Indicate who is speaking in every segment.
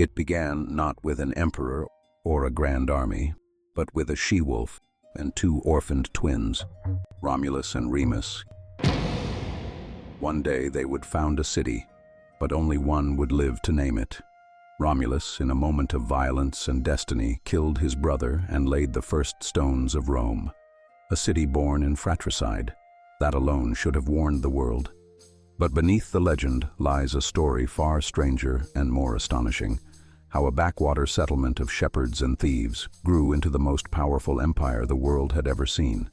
Speaker 1: It began not with an emperor or a grand army, but with a she-wolf and two orphaned twins, Romulus and Remus. One day they would found a city, but only one would live to name it. Romulus, in a moment of violence and destiny, killed his brother and laid the first stones of Rome, a city born in fratricide. That alone should have warned the world. But beneath the legend lies a story far stranger and more astonishing, how a backwater settlement of shepherds and thieves grew into the most powerful empire the world had ever seen.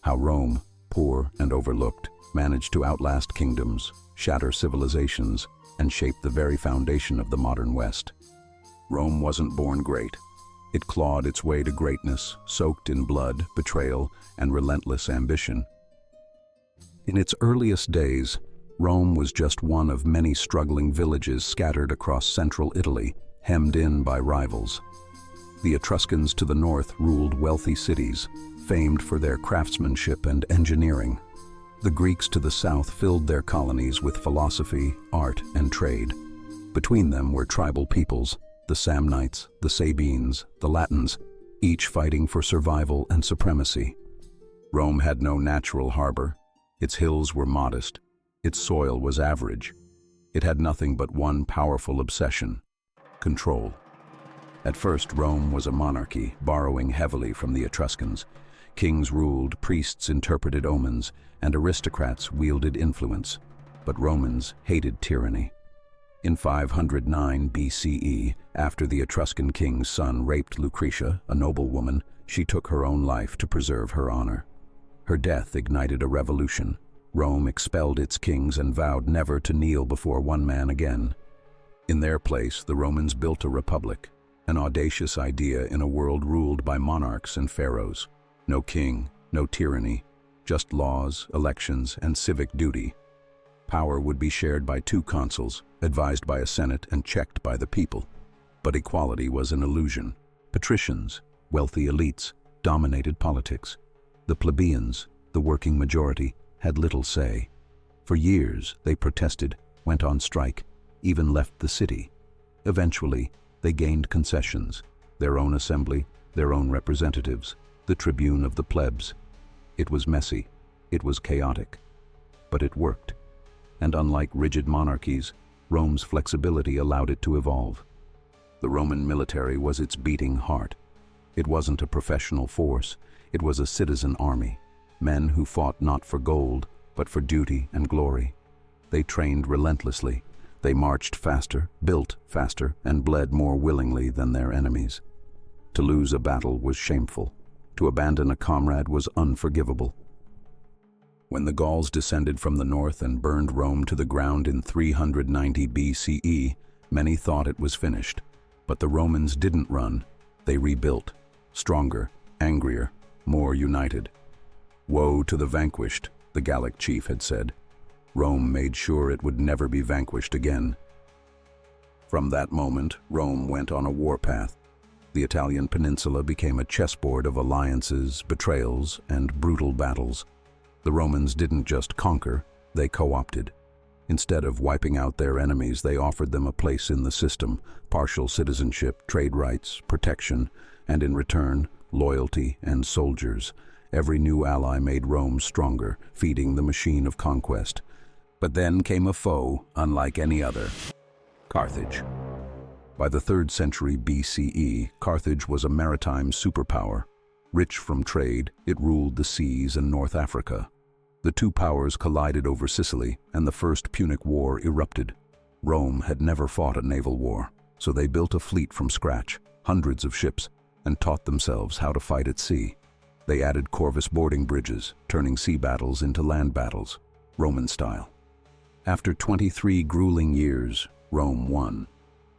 Speaker 1: How Rome, poor and overlooked, managed to outlast kingdoms, shatter civilizations, and shape the very foundation of the modern West. Rome wasn't born great. It clawed its way to greatness, soaked in blood, betrayal, and relentless ambition. In its earliest days, Rome was just one of many struggling villages scattered across central Italy, hemmed in by rivals. The Etruscans to the north ruled wealthy cities, famed for their craftsmanship and engineering. The Greeks to the south filled their colonies with philosophy, art, and trade. Between them were tribal peoples, the Samnites, the Sabines, the Latins, each fighting for survival and supremacy. Rome had no natural harbor. Its hills were modest. Its soil was average. It had nothing but one powerful obsession: control. At first, Rome was a monarchy, borrowing heavily from the Etruscans. Kings ruled, priests interpreted omens, and aristocrats wielded influence. But Romans hated tyranny. In 509 BCE, after the Etruscan king's son raped Lucretia, a noblewoman, she took her own life to preserve her honor. Her death ignited a revolution. Rome expelled its kings and vowed never to kneel before one man again. In their place, the Romans built a republic, an audacious idea in a world ruled by monarchs and pharaohs. No king, no tyranny, just laws, elections, and civic duty. Power would be shared by two consuls, advised by a senate and checked by the people. But equality was an illusion. Patricians, wealthy elites, dominated politics. The plebeians, the working majority, had little say. For years, they protested, went on strike, even left the city. Eventually, they gained concessions, their own assembly, their own representatives, the tribune of the plebs. It was messy, it was chaotic, but it worked. And unlike rigid monarchies, Rome's flexibility allowed it to evolve. The Roman military was its beating heart. It wasn't a professional force, it was a citizen army, men who fought not for gold, but for duty and glory. They trained relentlessly, they marched faster, built faster, and bled more willingly than their enemies. To lose a battle was shameful. To abandon a comrade was unforgivable. When the Gauls descended from the north and burned Rome to the ground in 390 BCE, many thought it was finished. But the Romans didn't run, they rebuilt, stronger, angrier, more united. "Woe to the vanquished," the Gallic chief had said. Rome made sure it would never be vanquished again. From that moment, Rome went on a warpath. The Italian peninsula became a chessboard of alliances, betrayals, and brutal battles. The Romans didn't just conquer, they co-opted. Instead of wiping out their enemies, they offered them a place in the system, partial citizenship, trade rights, protection, and in return, loyalty and soldiers. Every new ally made Rome stronger, feeding the machine of conquest. But then came a foe unlike any other: Carthage. By the 3rd century BCE, Carthage was a maritime superpower. Rich from trade, it ruled the seas and North Africa. The two powers collided over Sicily, and the First Punic War erupted. Rome had never fought a naval war, so they built a fleet from scratch, hundreds of ships, and taught themselves how to fight at sea. They added corvus boarding bridges, turning sea battles into land battles, Roman style. After 23 grueling years, Rome won.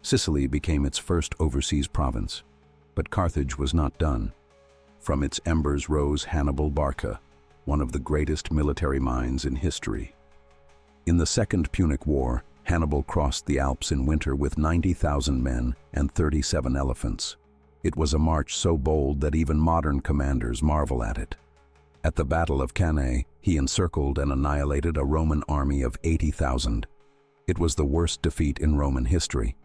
Speaker 1: Sicily became its first overseas province. But Carthage was not done. From its embers rose Hannibal Barca, one of the greatest military minds in history. In the Second Punic War, Hannibal crossed the Alps in winter with 90,000 men and 37 elephants. It was a march so bold that even modern commanders marvel at it. At the Battle of Cannae, he encircled and annihilated a Roman army of 80,000. It was the worst defeat in Roman history.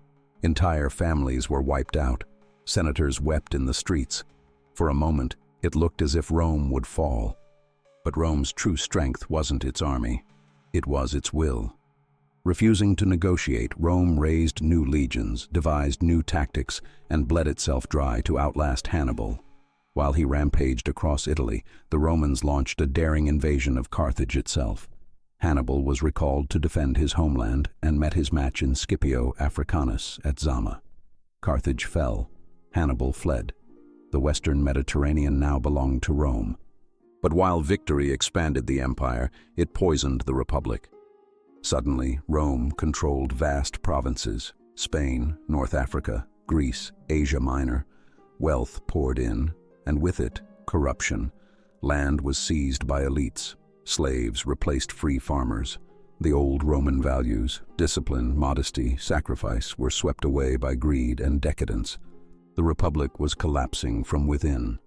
Speaker 1: Entire families were wiped out. Senators wept in the streets. For a moment, it looked as if Rome would fall. But Rome's true strength wasn't its army. It was its will. Refusing to negotiate, Rome raised new legions, devised new tactics, and bled itself dry to outlast Hannibal. While he rampaged across Italy, the Romans launched a daring invasion of Carthage itself. Hannibal was recalled to defend his homeland and met his match in Scipio Africanus at Zama. Carthage fell. Hannibal fled. The western Mediterranean now belonged to Rome. But while victory expanded the empire, it poisoned the republic. Suddenly, Rome controlled vast provinces: Spain, North Africa, Greece, Asia Minor. Wealth poured in, and with it, corruption. Land was seized by elites. Slaves replaced free farmers. The old Roman values, discipline, modesty, sacrifice, were swept away by greed and decadence. The republic was collapsing from within.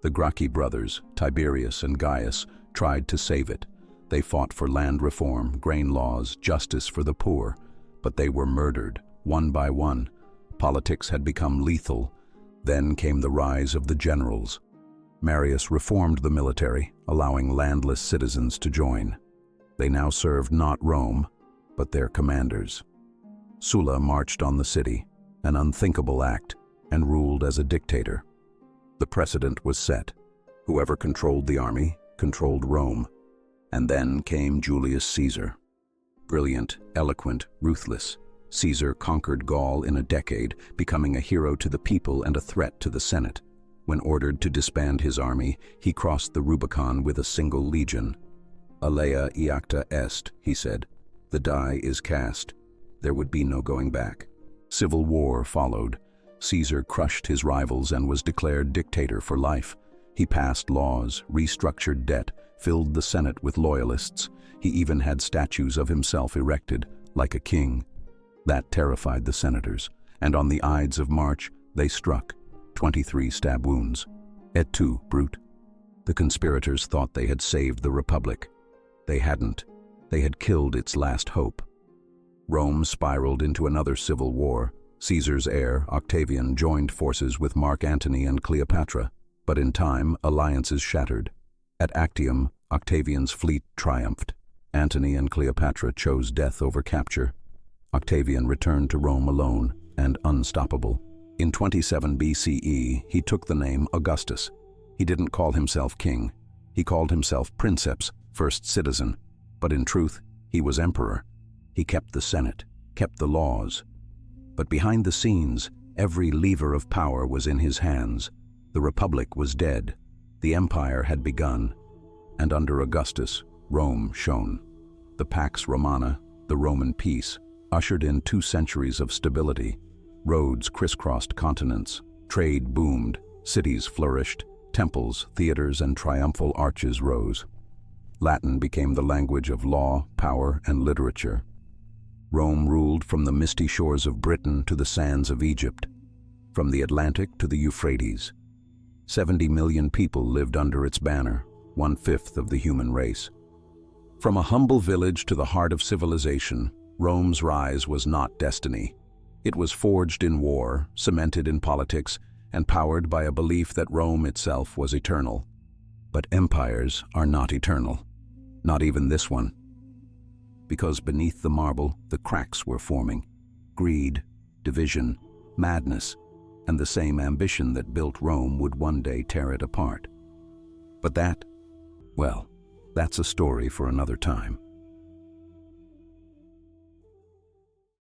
Speaker 1: The Gracchi brothers, Tiberius and Gaius, tried to save it. They fought for land reform, grain laws, justice for the poor, but they were murdered, one by one. Politics had become lethal. Then came the rise of the generals. Marius reformed the military, allowing landless citizens to join. They now served not Rome, but their commanders. Sulla marched on the city, an unthinkable act, and ruled as a dictator. The precedent was set. Whoever controlled the army controlled Rome. And then came Julius Caesar. Brilliant, eloquent, ruthless, Caesar conquered Gaul in a decade, becoming a hero to the people and a threat to the Senate. When ordered to disband his army, he crossed the Rubicon with a single legion. "Alea iacta est," he said. "The die is cast." There would be no going back. Civil war followed. Caesar crushed his rivals and was declared dictator for life. He passed laws, restructured debt, filled the Senate with loyalists. He even had statues of himself erected, like a king. That terrified the senators, and on the Ides of March they struck. 23 stab wounds. Et tu, brute. The conspirators thought they had saved the Republic. They hadn't. They had killed its last hope. Rome spiraled into another civil war. Caesar's heir, Octavian, joined forces with Mark Antony and Cleopatra, but in time, alliances shattered. At Actium, Octavian's fleet triumphed. Antony and Cleopatra chose death over capture. Octavian returned to Rome alone and unstoppable. In 27 BCE, he took the name Augustus. He didn't call himself king. He called himself princeps, first citizen. But in truth, he was emperor. He kept the Senate, kept the laws. But behind the scenes, every lever of power was in his hands. The Republic was dead. The empire had begun. And under Augustus, Rome shone. The Pax Romana, the Roman peace, ushered in 2 centuries of stability. Roads crisscrossed continents. Trade boomed. Cities flourished. Temples, theaters, and triumphal arches rose. Latin became the language of law, power, and literature. Rome ruled from the misty shores of Britain to the sands of Egypt, from the Atlantic to the Euphrates. 70 million people lived under its banner, 1/5 of the human race. From a humble village to the heart of civilization, Rome's rise was not destiny. It was forged in war, cemented in politics, and powered by a belief that Rome itself was eternal. But empires are not eternal, not even this one. Because beneath the marble, the cracks were forming. Greed, division, madness, and the same ambition that built Rome would one day tear it apart. But that, well, that's a story for another time.